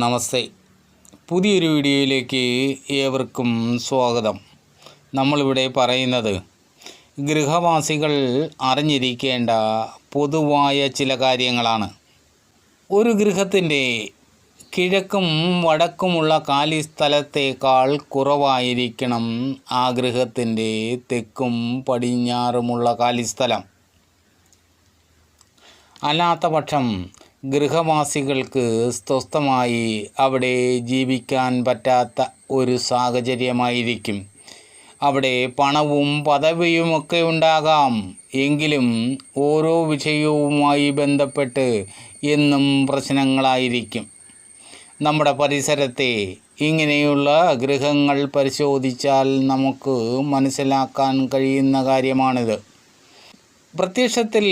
നമസ്തേ. പുതിയൊരു വീഡിയോയിലേക്ക് ഏവർക്കും സ്വാഗതം. നമ്മളിവിടെ പറയുന്നത് ഗൃഹവാസികൾ അറിഞ്ഞിരിക്കേണ്ട പൊതുവായ ചില കാര്യങ്ങളാണ്. ഒരു ഗൃഹത്തിൻ്റെ കിഴക്കും വടക്കുമുള്ള കാലി സ്ഥലത്തേക്കാൾ കുറവായിരിക്കണം ആ ഗൃഹത്തിൻ്റെ തെക്കും പടിഞ്ഞാറുമുള്ള കാലിസ്ഥലം. അല്ലാത്തപക്ഷം ഗൃഹവാസികൾക്ക് സ്വസ്ഥമായി അവിടെ ജീവിക്കാൻ പറ്റാത്ത ഒരു സാഹചര്യമായിരിക്കും. അവിടെ പണവും പദവിയുമൊക്കെ ഉണ്ടാകാം, എങ്കിലും ഓരോ വിഷയവുമായി ബന്ധപ്പെട്ട് എന്നും പ്രശ്നങ്ങളായിരിക്കും. നമ്മുടെ പരിസരത്തെ ഇങ്ങനെയുള്ള ഗൃഹങ്ങൾ പരിശോധിച്ചാൽ നമുക്ക് മനസ്സിലാക്കാൻ കഴിയുന്ന കാര്യമാണിത്. പ്രത്യക്ഷത്തിൽ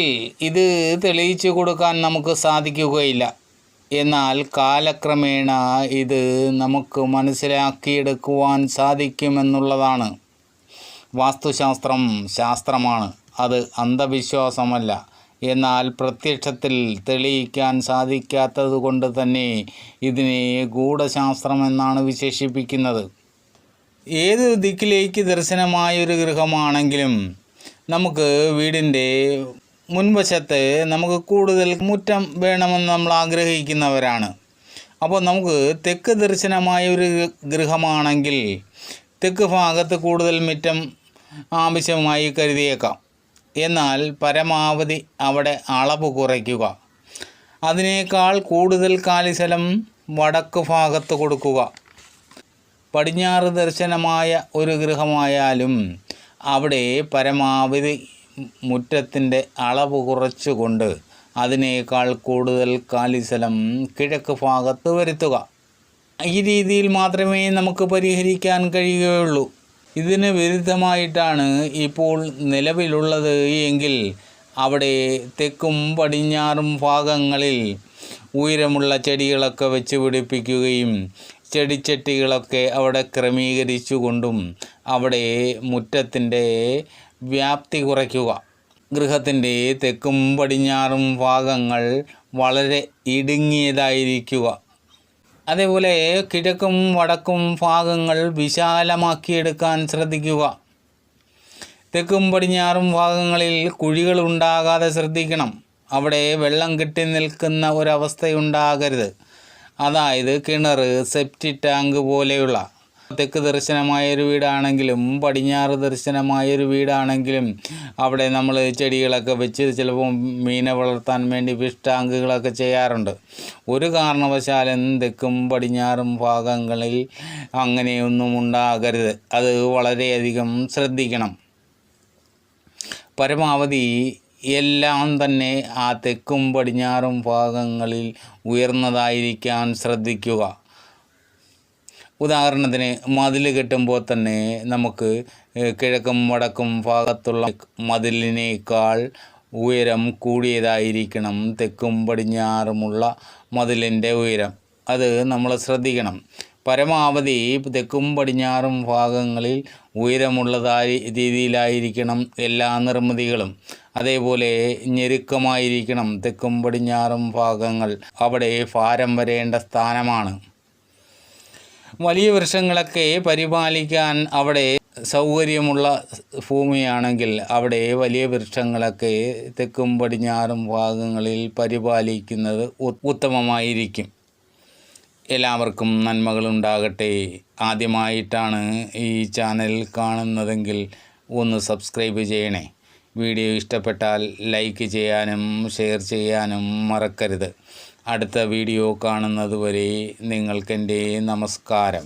ഇത് തെളിയിച്ചു കൊടുക്കാൻ നമുക്ക് സാധിക്കുകയില്ല. എന്നാൽ കാലക്രമേണ ഇത് നമുക്ക് മനസ്സിലാക്കിയെടുക്കുവാൻ സാധിക്കുമെന്നുള്ളതാണ്. വാസ്തുശാസ്ത്രം ശാസ്ത്രമാണ്, അത് അന്ധവിശ്വാസമല്ല. എന്നാൽ പ്രത്യക്ഷത്തിൽ തെളിയിക്കാൻ സാധിക്കാത്തത് കൊണ്ട് തന്നെ ഇതിനെ ഗൂഢശാസ്ത്രമെന്നാണ് വിശേഷിപ്പിക്കുന്നത്. ഏത് ദിക്കിലേക്ക് ദർശനമായൊരു ഗൃഹമാണെങ്കിലും നമുക്ക് വീടിൻ്റെ മുൻവശത്ത് നമുക്ക് കൂടുതൽ മുറ്റം വേണമെന്ന് നമ്മൾ ആഗ്രഹിക്കുന്നവരാണ്. അപ്പോൾ നമുക്ക് തെക്ക് ദർശനമായ ഒരു ഗൃഹമാണെങ്കിൽ തെക്ക് ഭാഗത്ത് കൂടുതൽ മുറ്റം ആവശ്യമായി കരുതിയേക്കാം. എന്നാൽ പരമാവധി അവിടെ അളവ് കുറയ്ക്കുക. അതിനേക്കാൾ കൂടുതൽ കാലിസ്ഥലം വടക്ക് ഭാഗത്ത് കൊടുക്കുക. പടിഞ്ഞാറ് ദർശനമായ ഒരു ഗൃഹമായാലും അവിടെ പരമാവധി മുറ്റത്തിൻ്റെ അളവ് കുറച്ചുകൊണ്ട് അതിനേക്കാൾ കൂടുതൽ കാലിസ്ഥലം കിഴക്ക് ഭാഗത്ത് വരുത്തുക. ഈ രീതിയിൽ മാത്രമേ നമുക്ക് പരിഹരിക്കാൻ കഴിയുകയുള്ളൂ. ഇതിന് വിരുദ്ധമായിട്ടാണ് ഇപ്പോൾ നിലവിലുള്ളത് എങ്കിൽ അവിടെ തെക്കും പടിഞ്ഞാറും ഭാഗങ്ങളിൽ ഉയരമുള്ള ചെടികളൊക്കെ വെച്ച് പിടിപ്പിക്കുകയും ചെടിച്ചട്ടികളൊക്കെ അവിടെ ക്രമീകരിച്ചുകൊണ്ടും അവിടെ മുറ്റത്തിൻ്റെ വ്യാപ്തി കുറയ്ക്കുക. ഗൃഹത്തിൻ്റെ തെക്കും പടിഞ്ഞാറും ഭാഗങ്ങൾ വളരെ ഇടുങ്ങിയതായിരിക്കുക. അതേപോലെ കിഴക്കും വടക്കും ഭാഗങ്ങൾ വിശാലമാക്കിയെടുക്കാൻ ശ്രദ്ധിക്കുക. തെക്കും പടിഞ്ഞാറും ഭാഗങ്ങളിൽ കുഴികൾ ഉണ്ടാകാതെ ശ്രദ്ധിക്കണം. അവിടെ വെള്ളം കെട്ടി നിൽക്കുന്ന ഒരവസ്ഥയുണ്ടാകരുത്. അതായത് കിണർ, സെപ്റ്റി ടാങ്ക് പോലെയുള്ള. തെക്ക് ദർശനമായൊരു വീടാണെങ്കിലും പടിഞ്ഞാറ് ദർശനമായൊരു വീടാണെങ്കിലും അവിടെ നമ്മൾ ചെടികളൊക്കെ വെച്ച് ചിലപ്പോൾ മീനെ വളർത്താൻ വേണ്ടി ഫിഷ് ടാങ്കുകളൊക്കെ ചെയ്യാറുണ്ട്. ഒരു കാരണവശാലും തെക്കും പടിഞ്ഞാറും ഭാഗങ്ങളിൽ അങ്ങനെയൊന്നും ഉണ്ടാകരുത്. അത് വളരെയധികം ശ്രദ്ധിക്കണം. പരമാവധി എല്ലാം തന്നെ ആ തെക്കും പടിഞ്ഞാറും ഭാഗങ്ങളിൽ ഉയർന്നതായിരിക്കാൻ ശ്രദ്ധിക്കുക. ഉദാഹരണത്തിന് മതിൽ കെട്ടുമ്പോൾ തന്നെ നമുക്ക് കിഴക്കും വടക്കും ഭാഗത്തുള്ള മതിലിനേക്കാൾ ഉയരം കൂടിയതായിരിക്കണം തെക്കും പടിഞ്ഞാറുമുള്ള മതിലിൻ്റെ ഉയരം. അത് നമ്മൾ ശ്രദ്ധിക്കണം. പരമാവധി തെക്കും പടിഞ്ഞാറും ഭാഗങ്ങളിൽ ഉയരമുള്ളതായ രീതിയിലായിരിക്കണം എല്ലാ നിർമ്മിതികളും. അതേപോലെ ഞെരുക്കമായിരിക്കണം തെക്കും പടിഞ്ഞാറും ഭാഗങ്ങൾ. അവിടെ ഭാരം വരേണ്ട സ്ഥാനമാണ്. വലിയ വൃക്ഷങ്ങളൊക്കെ പരിപാലിക്കാൻ അവിടെ സൗകര്യമുള്ള ഭൂമിയാണെങ്കിൽ അവിടെ വലിയ വൃക്ഷങ്ങളൊക്കെ തെക്കും പടിഞ്ഞാറും ഭാഗങ്ങളിൽ പരിപാലിക്കുന്നത് ഉത്തമമായിരിക്കും. എല്ലാവർക്കും നന്മകളുണ്ടാകട്ടെ. ആദ്യമായിട്ടാണ് ഈ ചാനൽ കാണുന്നതെങ്കിൽ ഒന്ന് സബ്സ്ക്രൈബ് ചെയ്യണേ. വീഡിയോ ഇഷ്ടപ്പെട്ടാൽ ലൈക്ക് ചെയ്യാനും ഷെയർ ചെയ്യാനും മറക്കരുത്. അടുത്ത വീഡിയോ കാണുന്നതുവരെ നിങ്ങൾക്കെൻ്റെ നമസ്കാരം.